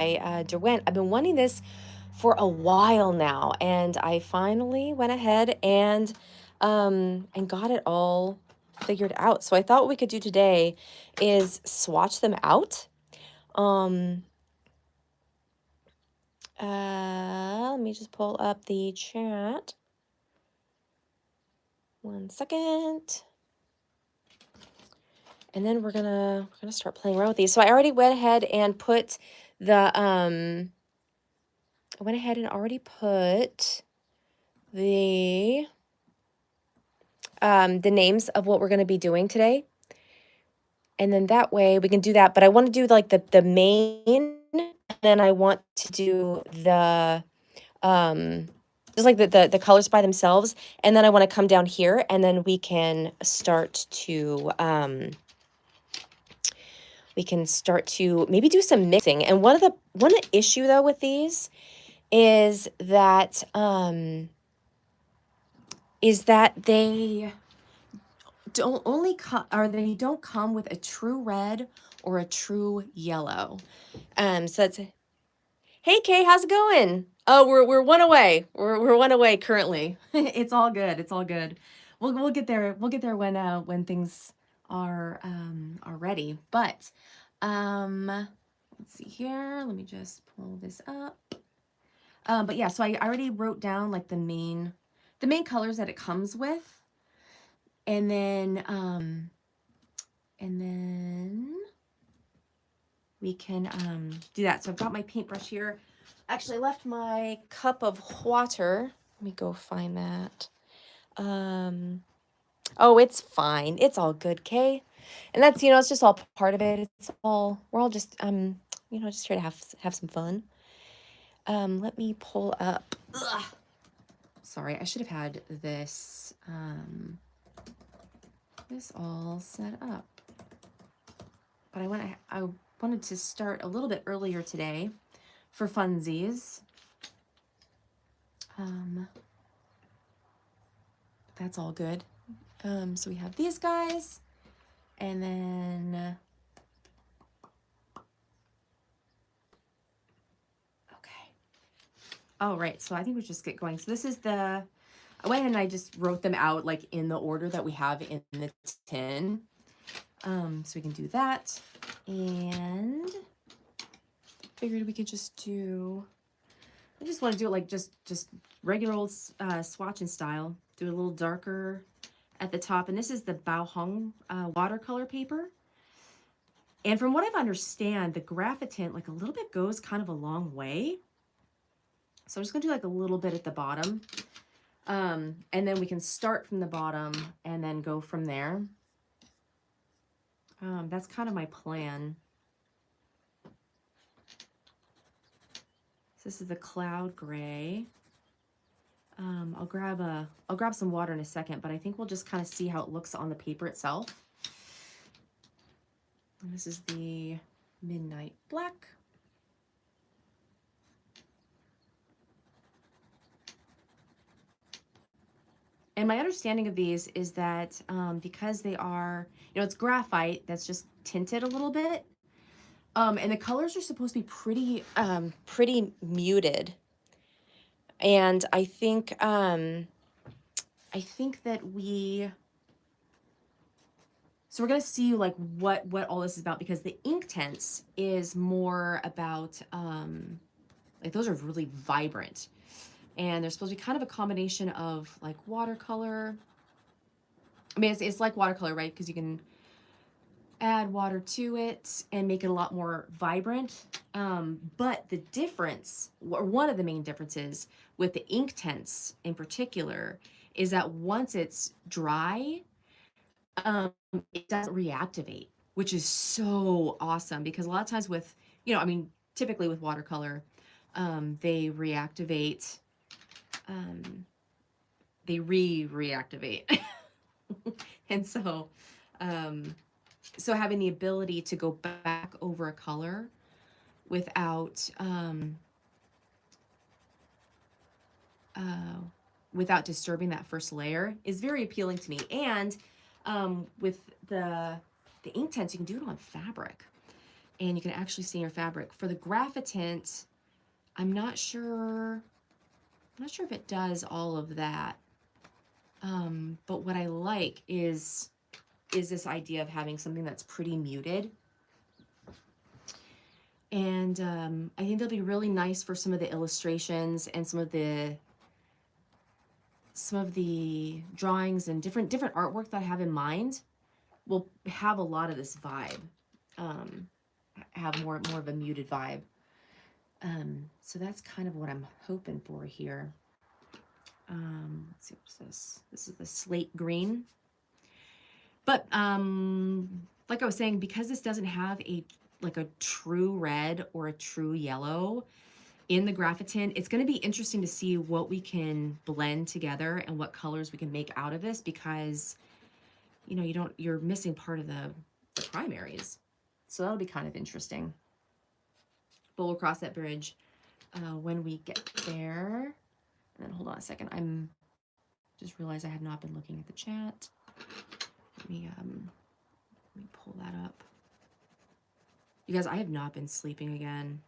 Derwent. I've been wanting this for a while now, and I finally went ahead and got it all figured out. So I thought what we could do today is swatch them out. Um, Let me just pull up the chat. 1 second. And then we're gonna start playing around with these. So I already went ahead and put the I went ahead and already put the names of what we're going to be doing today. And then that way we can do that. But I want to do like the main, and then I want to do the just like the colors by themselves. And then I want to come down here and then we can start to maybe do some mixing. And one issue though with these is that they don't come with a true red or a true yellow. So that's, hey Kay, how's it going? Oh, we're one away. We're one away currently. It's all good. It's all good. We'll get there. We'll get there when things are ready. But let's see here. Let me just pull this up. But yeah, so I already wrote down like the main colors that it comes with. And then we can do that. So I've got my paintbrush here. Actually, I left my cup of water. Let me go find that. Oh, it's fine. It's all good, Kay. And that's, it's just all part of it. We're all just, just here to have some fun. Let me pull up. Ugh. Sorry, I should have had this all set up. But I wanted to start a little bit earlier today for funsies. That's all good. So we have these guys, and then okay. All right, so I think we just get going. So this is I went and I just wrote them out like in the order that we have in the tin. So we can do that, and figured we could just do. I just want to do it like just regular old swatching style. Do it a little darker at the top, and this is the Bao Hong watercolor paper. And from what I understand, the Graphitint like a little bit goes kind of a long way. So I'm just gonna do like a little bit at the bottom, and then we can start from the bottom and then go from there. That's kind of my plan. So this is the cloud gray. I'll grab some water in a second, but I think we'll just kind of see how it looks on the paper itself. And this is the midnight black. And my understanding of these is that because they are, it's graphite that's just tinted a little bit, and the colors are supposed to be pretty muted. And I think that so we're gonna see like what all this is about, because the ink tints is more about like those are really vibrant, and they're supposed to be kind of a combination of like watercolor. I mean, it's like watercolor, right? Because you can add water to it and make it a lot more vibrant. But the difference, or one of the main differences with the ink tints in particular, is that once it's dry, it doesn't reactivate, which is so awesome, because a lot of times with, typically with watercolor, they reactivate, they reactivate. And so, so having the ability to go back over a color without disturbing that first layer is very appealing to me. And with the ink tints, you can do it on fabric. and you can actually see your fabric. For the Graphitint, I'm not sure if it does all of that. But what I like is this idea of having something that's pretty muted. And I think they'll be really nice for some of the illustrations and some of the drawings and different artwork that I have in mind will have a lot of this vibe, have more of a muted vibe. So that's kind of what I'm hoping for here. Let's see, what's this? This is the slate green. But like I was saying, because this doesn't have a true red or a true yellow in the Graphitint, it's going to be interesting to see what we can blend together and what colors we can make out of this, because you know, you're missing part of the primaries. So that'll be kind of interesting. But we'll cross that bridge when we get there. And then hold on a second. I'm just realized I have not been looking at the chat. Let me pull that up. You guys, I have not been sleeping again.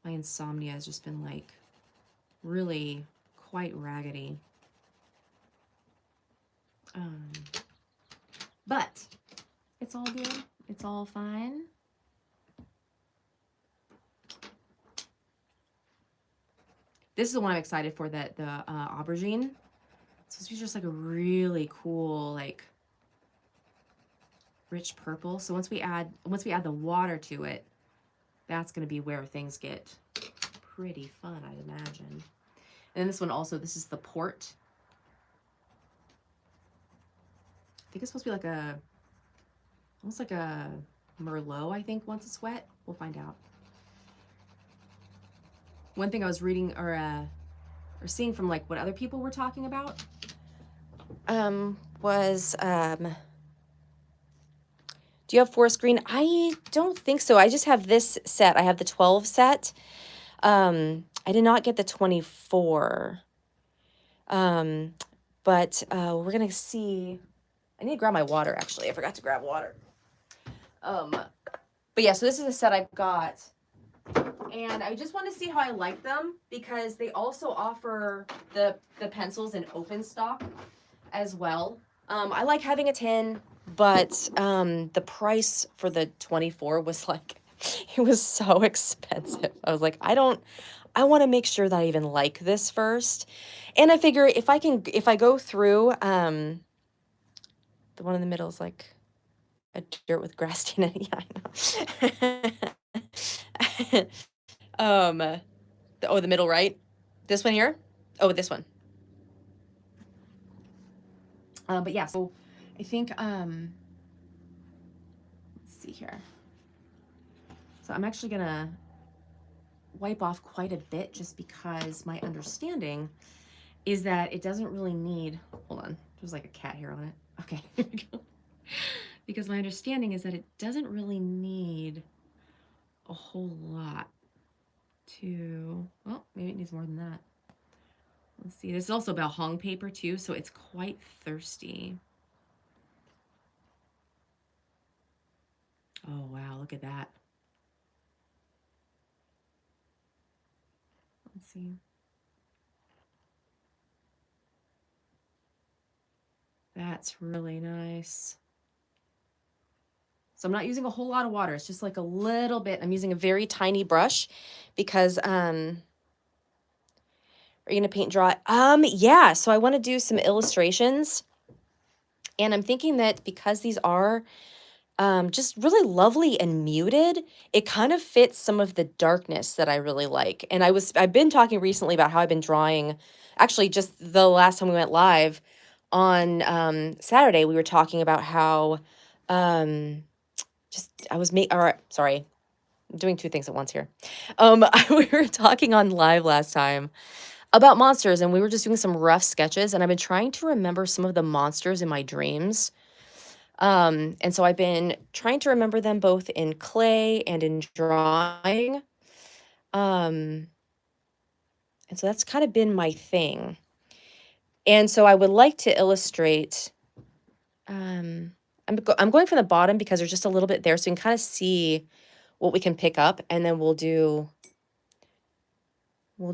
My insomnia has just been like really quite raggedy. But it's all good. It's all fine. This is the one I'm excited for, the aubergine. So this is just like a really cool, like rich purple. So once we add the water to it, that's going to be where things get pretty fun, I'd imagine. And then this one also, this is the port. I think it's supposed to be like almost like a Merlot, I think, once it's wet. We'll find out. One thing I was reading or seeing from like what other people were talking about was do you have forest green? I don't think so. I just have this set. I have the 12 set. I did not get the 24. But we're gonna see. I need to grab my water, actually. I forgot to grab water. But yeah, so this is the set I've got. And I just want to see how I like them, because they also offer the pencils in open stock as well. I like having a 10, but the price for the 24 was like, it was so expensive. I was like, I want to make sure that I even like this first. And I figure if I go through, the one in the middle is like a dirt with grass in it. Yeah, I know. The middle right? This one here? Oh, this one. But yeah, so I think, let's see here. So I'm actually gonna wipe off quite a bit, just because my understanding is that it doesn't really need, hold on, there's like a cat hair on it. Okay, here we go. Because my understanding is that it doesn't really need a whole lot to, well, maybe it needs more than that. Let's see, this is also about Hong paper too, so it's quite thirsty. Oh wow, look at that. Let's see. That's really nice. So I'm not using a whole lot of water. It's just like a little bit. I'm using a very tiny brush because are you gonna paint dry? Yeah, so I want to do some illustrations. And I'm thinking that because these are just really lovely and muted, it kind of fits some of the darkness that I really like. And I've been talking recently about how I've been drawing, actually just the last time we went live on Saturday, we were talking about how sorry, I'm doing two things at once here. We were talking on live last time about monsters, and we were just doing some rough sketches, and I've been trying to remember some of the monsters in my dreams. And so I've been trying to remember them both in clay and in drawing. And so that's kind of been my thing. And so I would like to illustrate I'm going from the bottom because there's just a little bit there, so you can kind of see what we can pick up, and then we'll do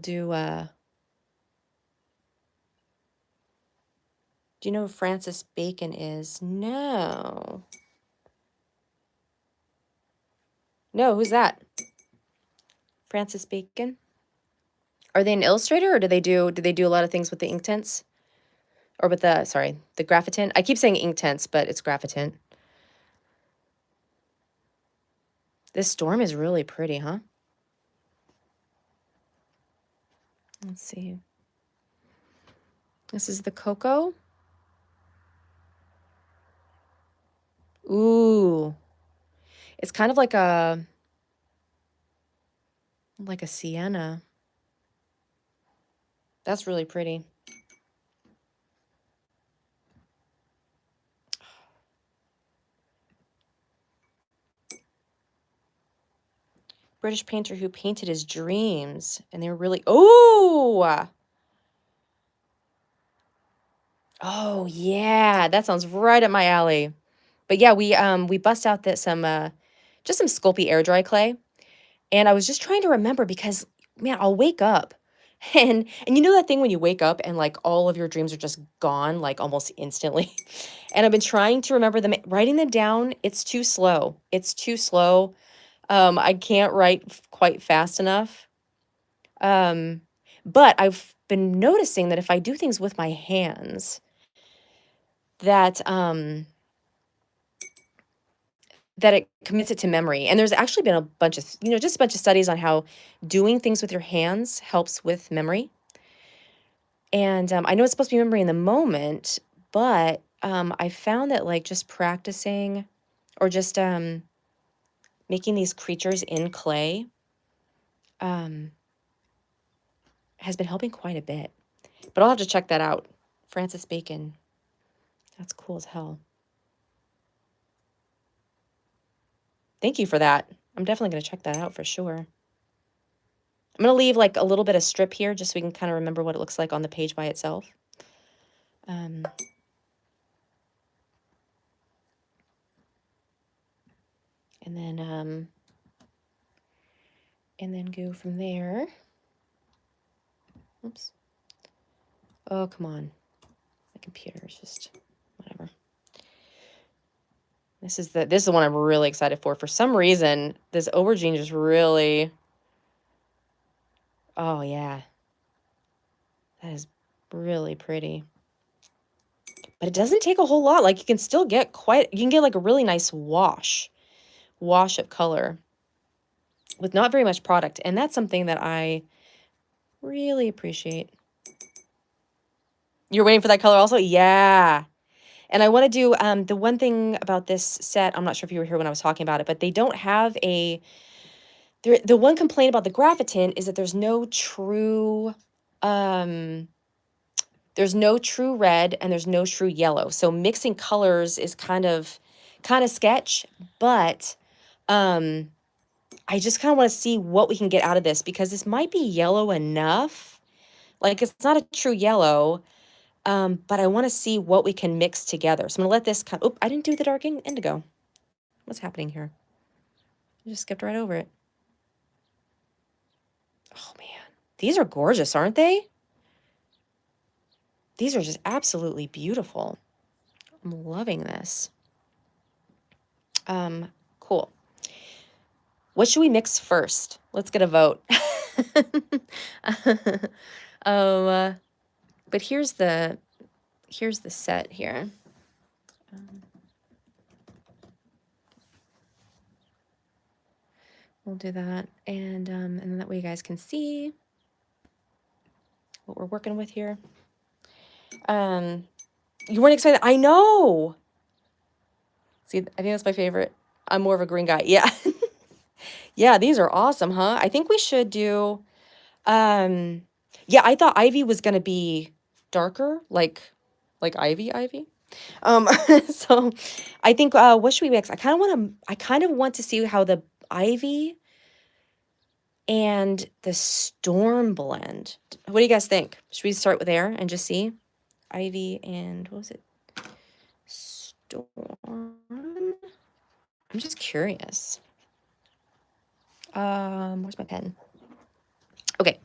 do you know who Francis Bacon is? No. No, who's that? Francis Bacon? Are they an illustrator, or do they do a lot of things with the ink tints? Or with the, sorry, the Graphitint? I keep saying ink tints, but it's Graphitint. This storm is really pretty, huh? Let's see. This is the cocoa. Ooh. It's kind of like a sienna. That's really pretty. British painter who painted his dreams, and they were really, oh yeah, that sounds right up my alley. But yeah, we bust out that just some Sculpey air dry clay, and I was just trying to remember because man, I'll wake up and you know that thing when you wake up and like all of your dreams are just gone like almost instantly. And I've been trying to remember them, writing them down, it's too slow. It's too slow. I can't write quite fast enough. But I've been noticing that if I do things with my hands, that that it commits it to memory. And there's actually been a bunch of, just a bunch of studies on how doing things with your hands helps with memory. And I know it's supposed to be memory in the moment, but I found that like just practicing or just making these creatures in clay has been helping quite a bit. But I'll have to check that out. Francis Bacon. That's cool as hell. Thank you for that. I'm definitely going to check that out for sure. I'm going to leave like a little bit of strip here just so we can kind of remember what it looks like on the page by itself. And then go from there. Oops. Oh, come on. My computer is just whatever. This is the one I'm really excited for. For some reason, this aubergine just really, oh yeah. That is really pretty. But it doesn't take a whole lot. Like you can still get you can get like a really nice wash of color with not very much product. And that's something that I really appreciate. You're waiting for that color also? Yeah. And I want to do, the one thing about this set, I'm not sure if you were here when I was talking about it, but they don't have the one complaint about the Graphitint is that there's no true red and there's no true yellow. So mixing colors is kind of sketch, but I just kind of want to see what we can get out of this because this might be yellow enough. Like it's not a true yellow, but I want to see what we can mix together. So I'm going to let this oh, I didn't do the dark indigo. What's happening here? I just skipped right over it. Oh man, these are gorgeous, aren't they? These are just absolutely beautiful. I'm loving this. Cool. What should we mix first? Let's get a vote. But here's the set here. We'll do that, and then that way you guys can see what we're working with here. You weren't excited? I know. See, I think that's my favorite. I'm more of a green guy. Yeah. Yeah, these are awesome, huh? I think we should do, yeah, I thought Ivy was gonna be darker, like Ivy. So I think, what should we mix? I kind of want to see how the Ivy and the Storm blend. What do you guys think? Should we start with there and just see? Ivy and, what was it? storm. I'm just curious. Where's my pen? Okay,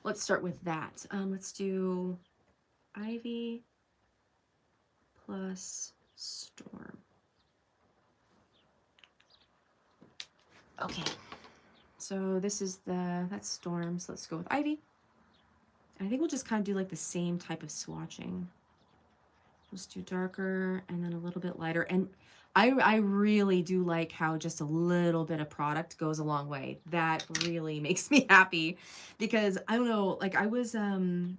let's start with that. Let's do Ivy plus Storm. Okay, so this is that's Storm, so let's go with Ivy. And I think we'll just kind of do like the same type of swatching. Let's do darker and then a little bit lighter. And I really do like how just a little bit of product goes a long way. That really makes me happy because I don't know, like I was it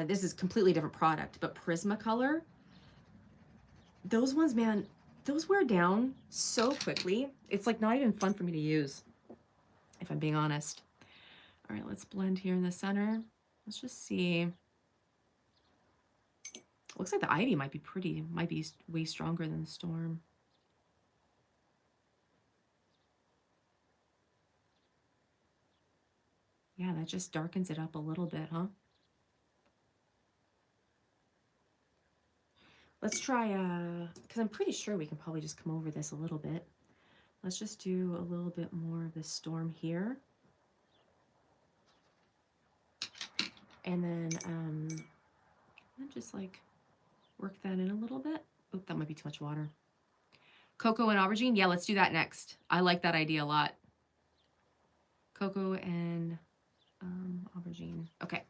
this is completely different product, but Prismacolor, those ones, man, those wear down so quickly. It's like not even fun for me to use, if I'm being honest. All right, let's blend here in the center. Let's just see. Looks like the Ivy might be way stronger than the Storm. Yeah, that just darkens it up a little bit, huh? Let's try, because I'm pretty sure we can probably just come over this a little bit. Let's just do a little bit more of this Storm here. And then just like work that in a little bit. Oh, that might be too much water. Cocoa and aubergine. Yeah, let's do that next. I like that idea a lot. Cocoa and aubergine. Okay.